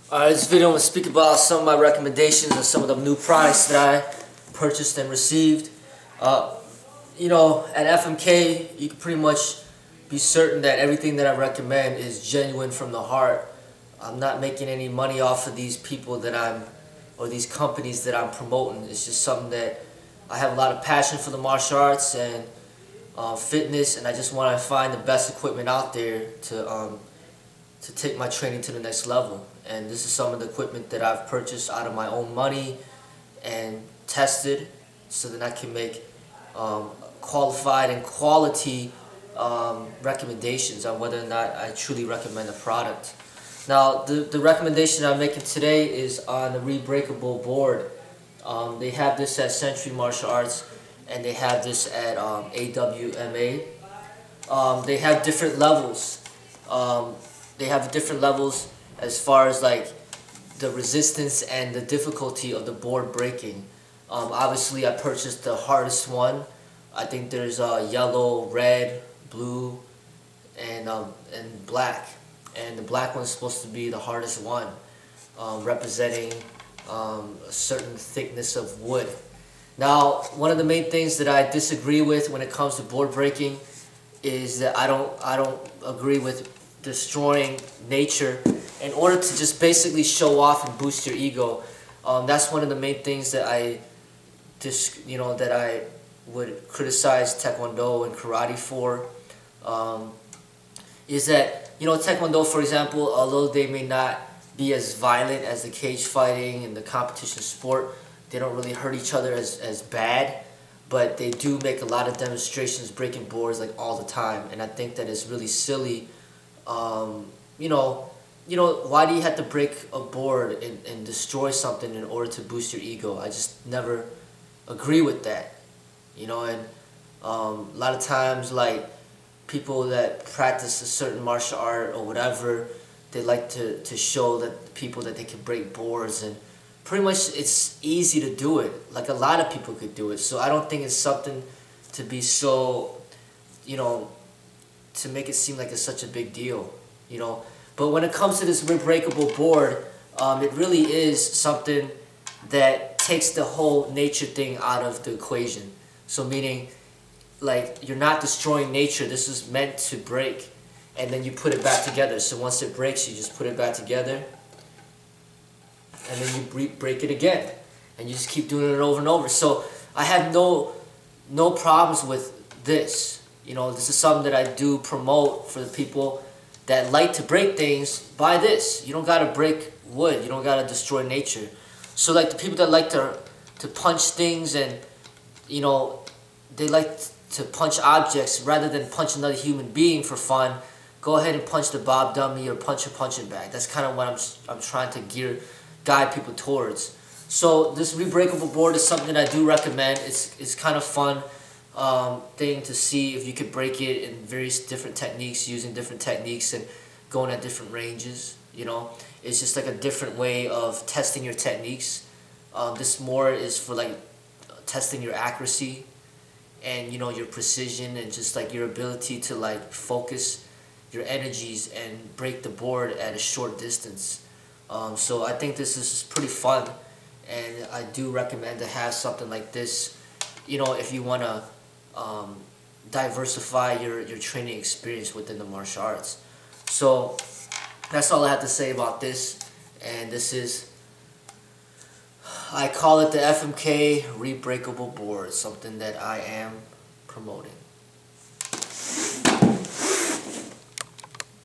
This video I'm going to speak about some of my recommendations and some of the new products that I purchased and received. At FMK, you can pretty much be certain that everything that I recommend is genuine from the heart. I'm not making any money off of these people or these companies that I'm promoting. It's just something that I have a lot of passion for the martial arts and fitness, and I just want to find the best equipment out there to take my training to the next level. And this is some of the equipment that I've purchased out of my own money and tested so that I can make qualified and quality recommendations on whether or not I truly recommend a product. Now, the recommendation I'm making today is on the Re-breakable board. They have this at Century Martial Arts, and they have this at AWMA. They have different levels. They have different levels as far as like the resistance and the difficulty of the board breaking. Obviously, I purchased the hardest one. I think there's yellow, red, blue, and black. And the black one is supposed to be the hardest one, representing a certain thickness of wood. Now, one of the main things that I disagree with when it comes to board breaking is that I don't agree with destroying nature in order to just basically show off and boost your ego. That's one of the main things that I would criticize Taekwondo and Karate for. Is that Taekwondo, for example, although they may not be as violent as the cage fighting and the competition sport, they don't really hurt each other as bad, but they do make a lot of demonstrations breaking boards like all the time, and I think that it's really silly. Why do you have to break a board and destroy something in order to boost your ego? I just never agree with that. And a lot of times, like, people that practice a certain martial art or whatever, they like to show that people that they can break boards, and pretty much it's easy to do it. Like, a lot of people could do it. So I don't think it's something to be so, to make it seem like it's such a big deal, But when it comes to this Re-breakable board, it really is something that takes the whole nature thing out of the equation. So meaning, like, you're not destroying nature. This is meant to break, and then you put it back together. So once it breaks, you just put it back together, and then you break it again, and you just keep doing it over and over. So I have no problems with this. This is something that I do promote for the people that like to break things. Buy this. You don't gotta break wood. You don't gotta destroy nature. So like the people that like to punch things, and they like to punch objects rather than punch another human being for fun, go ahead and punch the Bob dummy or punch a punching bag. That's kind of what I'm trying to guide people towards. So this Re-breakable board is something that I do recommend. It's kind of fun thing to see if you could break it in various different techniques, using different techniques and going at different ranges. It's just like a different way of testing your techniques. This more is for like testing your accuracy and your precision, and just like your ability to like focus your energies and break the board at a short distance. So I think this is pretty fun, and I do recommend to have something like this if you want to diversify your training experience within the martial arts. So that's all I have to say about this, and I call it the FMK Re-breakable board, something that I am promoting.